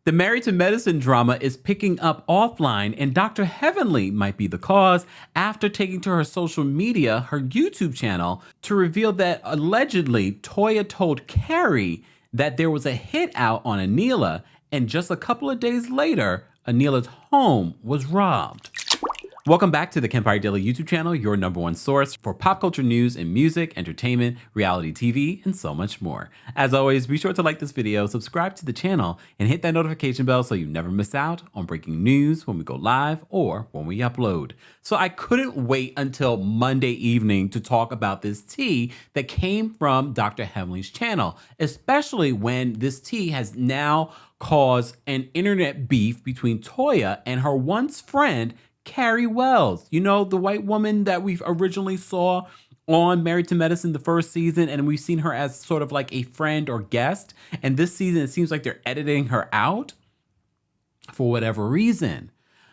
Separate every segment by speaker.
Speaker 1: The Married to Medicine drama is picking up offline, and Dr. Heavenly might be the cause after taking to her social media, her YouTube channel, to reveal that allegedly Toya told Kari that there was a hit out on Anila, and just a couple of days later, Anila's home was robbed. Welcome back to the Kempire Daily YouTube channel, your number one source for pop culture news and music, entertainment, reality TV, and so much more. As always, be sure to like this video, subscribe to the channel, and hit that notification bell so you never miss out on breaking news when we go live or when we upload. So I couldn't wait until Monday evening to talk about this tea that came from Dr. Heavenly's channel, especially when this tea has now caused an internet beef between Toya and her once friend, Kari Wells, you know, the white woman that we originally saw on Married to Medicine the first season, and we've seen her as sort of like a friend or guest. And this season, it seems like they're editing her out for whatever reason.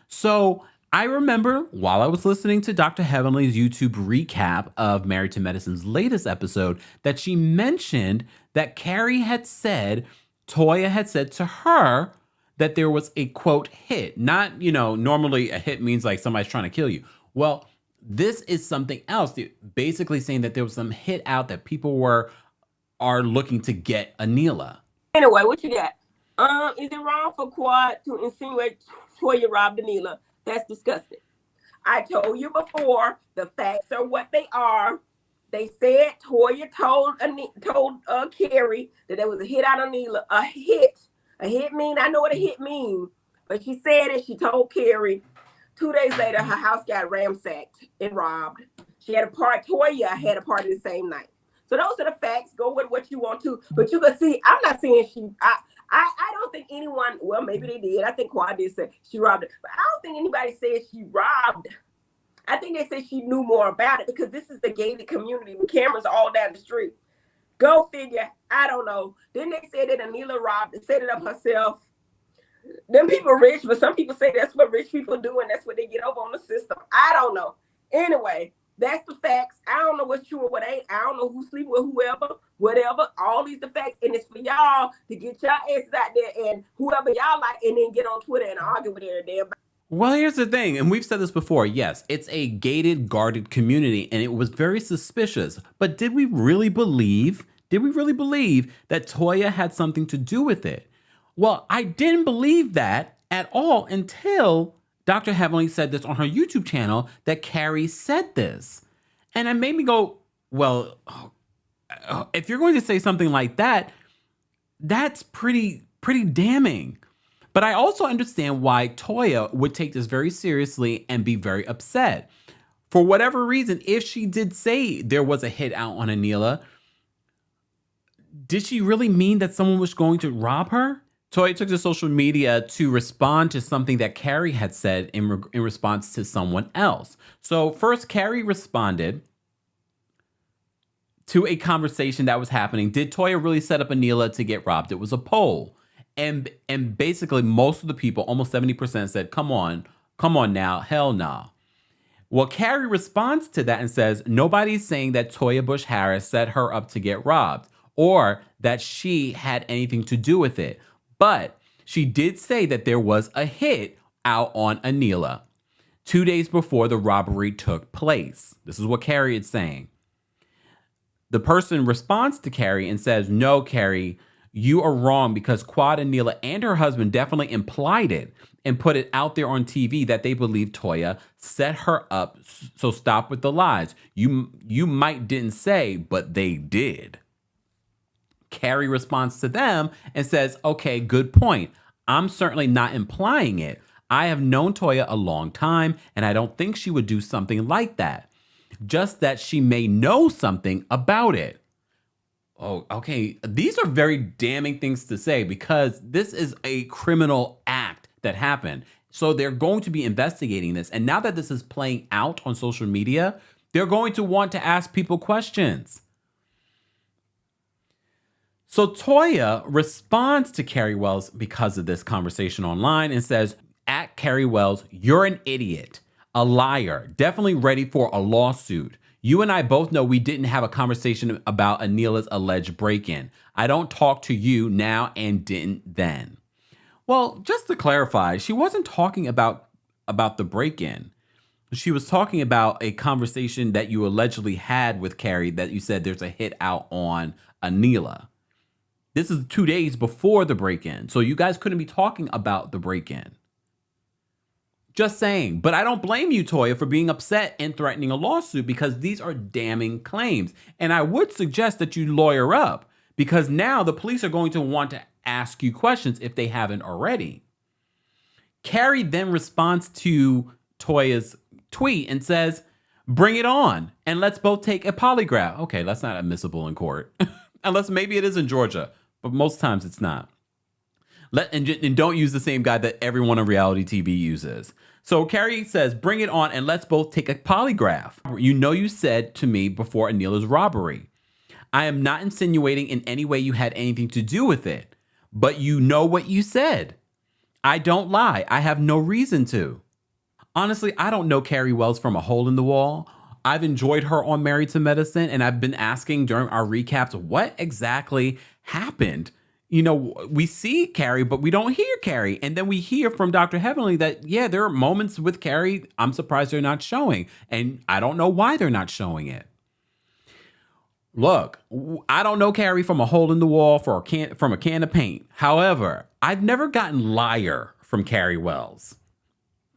Speaker 1: So I remember while I was listening to Dr. Heavenly's YouTube recap of Married to Medicine's latest episode that she mentioned that Kari had said, Toya had said to her, that there was a quote hit. Not, you know, normally a hit means like somebody's trying to kill you. Well, this is something else. Basically saying that there was some hit out that people are looking to get Anila.
Speaker 2: Anyway, what you got? Is it wrong for Quad to insinuate Toya robbed Anila? That's disgusting. I told you before, the facts are what they are. They said Toya told Kari that there was a hit out on Anila. A hit. A hit mean, I know what a hit means, but she said it. She told Kari. 2 days later, her house got ransacked and robbed. She had a party. Toya had a party the same night. So those are the facts. Go with what you want to, but you can see. I'm not saying she. I don't think anyone. Well, maybe they did. I think Quad did say she robbed it, but I don't think anybody said she robbed. I think they said she knew more about it because this is the gated community with cameras all down the street. Go figure. I don't know. Then they said that Anila robbed and set it up herself. Them people rich, but some people say that's what rich people do and that's what they get over on the system. I don't know. Anyway, that's the facts. I don't know what's true or what ain't. I don't know who's sleeping with whoever, whatever. All these the facts. And it's for y'all to get y'all asses out there and whoever y'all like and then get on Twitter and argue with everybody.
Speaker 1: Well, here's the thing, and we've said this before. Yes, it's a gated, guarded community, and it was very suspicious. But did we really believe that Toya had something to do with it? Well, I didn't believe that at all until Dr. Heavenly said this on her YouTube channel that Kari said this. And it made me go, well, if you're going to say something like that, that's pretty damning. But I also understand why Toya would take this very seriously and be very upset. For whatever reason, if she did say there was a hit out on Anila, did she really mean that someone was going to rob her? Toya took to social media to respond to something that Kari had said in response to someone else. So first, Kari responded to a conversation that was happening. Did Toya really set up Anila to get robbed? It was a poll. And basically most of the people, almost 70%, said, come on now, hell no. Well, Kari responds to that and says, nobody's saying that Toya Bush-Harris set her up to get robbed or that she had anything to do with it. But she did say that there was a hit out on Anila 2 days before the robbery took place. This is what Kari is saying. The person responds to Kari and says, no, Kari, you are wrong because Quad, Anila, and her husband definitely implied it and put it out there on TV that they believe Toya set her up. So stop with the lies. You might didn't say, but they did. Kari responds to them and says, okay, good point. I'm certainly not implying it. I have known Toya a long time, and I don't think she would do something like that. Just that she may know something about it. Oh, okay. These are very damning things to say because this is a criminal act that happened. So they're going to be investigating this. And now that this is playing out on social media, they're going to want to ask people questions. So Toya responds to Kari Wells because of this conversation online and says, at Kari Wells, you're an idiot, a liar, definitely ready for a lawsuit. You and I both know we didn't have a conversation about Anila's alleged break-in. I don't talk to you now and didn't then. Well, just to clarify, she wasn't talking about the break-in. She was talking about a conversation that you allegedly had with Kari that you said there's a hit out on Anila. This is 2 days before the break-in. So you guys couldn't be talking about the break-in. Just saying. But I don't blame you, Toya, for being upset and threatening a lawsuit because these are damning claims. And I would suggest that you lawyer up because now the police are going to want to ask you questions if they haven't already. Kari then responds to Toya's tweet and says, bring it on and let's both take a polygraph. Okay, that's not admissible in court. Unless maybe it is in Georgia, but most times it's not. And don't use the same guy that everyone on reality TV uses. So Kari says, bring it on and let's both take a polygraph. You know you said to me before Anila's robbery. I am not insinuating in any way you had anything to do with it, but you know what you said. I don't lie. I have no reason to. Honestly, I don't know Kari Wells from a hole in the wall. I've enjoyed her on Married to Medicine, and I've been asking during our recaps what exactly happened. You know, we see Kari, but we don't hear Kari. And then we hear from Dr. Heavenly that, yeah, there are moments with Kari I'm surprised they're not showing. And I don't know why they're not showing it. Look, I don't know Kari from a hole in the wall from a can of paint. However, I've never gotten liar from Kari Wells.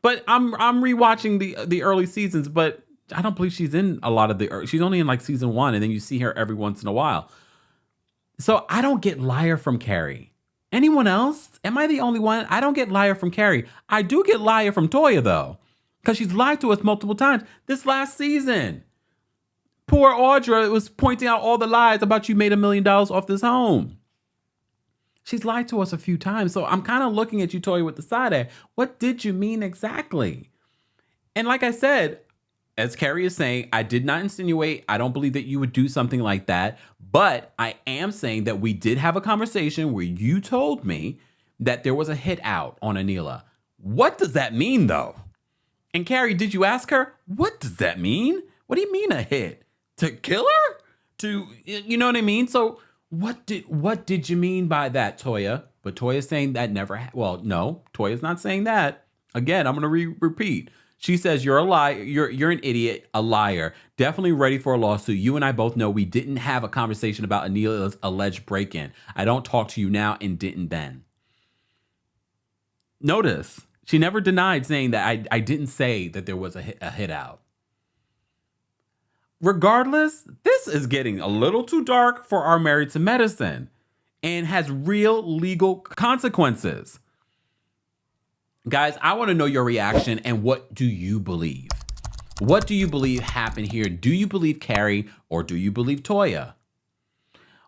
Speaker 1: But I'm rewatching the early seasons, but I don't believe she's in a lot of she's only in like season 1, and then you see her every once in a while. So I don't get liar from Kari. Anyone else? Am I the only one? I don't get liar from Kari. I do get liar from Toya though, because she's lied to us multiple times this last season. Poor Audra was pointing out all the lies about you made $1 million off this home. She's lied to us a few times. So I'm kind of looking at you, Toya, with the side eye. What did you mean exactly? And like I said, as Kari is saying, I did not insinuate. I don't believe that you would do something like that. But I am saying that we did have a conversation where you told me that there was a hit out on Anila. What does that mean, though? And Kari, did you ask her, what does that mean? What do you mean a hit? To kill her? To, you know what I mean? So what did you mean by that, Toya? But Toya's saying that never, well, no, Toya's not saying that. Again, I'm going to repeat. She says, you're a liar. You're an idiot, a liar. Definitely ready for a lawsuit. You and I both know we didn't have a conversation about Anila's alleged break-in. I don't talk to you now and didn't then. Notice, she never denied saying that I didn't say that there was a hit out. Regardless, this is getting a little too dark for our Married to Medicine and has real legal consequences. Guys, I want to know your reaction and what do you believe? What do you believe happened here? Do you believe Kari or do you believe Toya?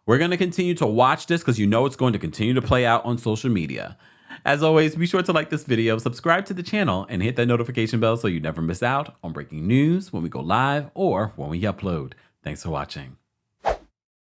Speaker 1: We're going to continue to watch this because you know it's going to continue to play out on social media. As always, be sure to like this video, subscribe to the channel, and hit that notification bell so you never miss out on breaking news when we go live or when we upload. Thanks for watching.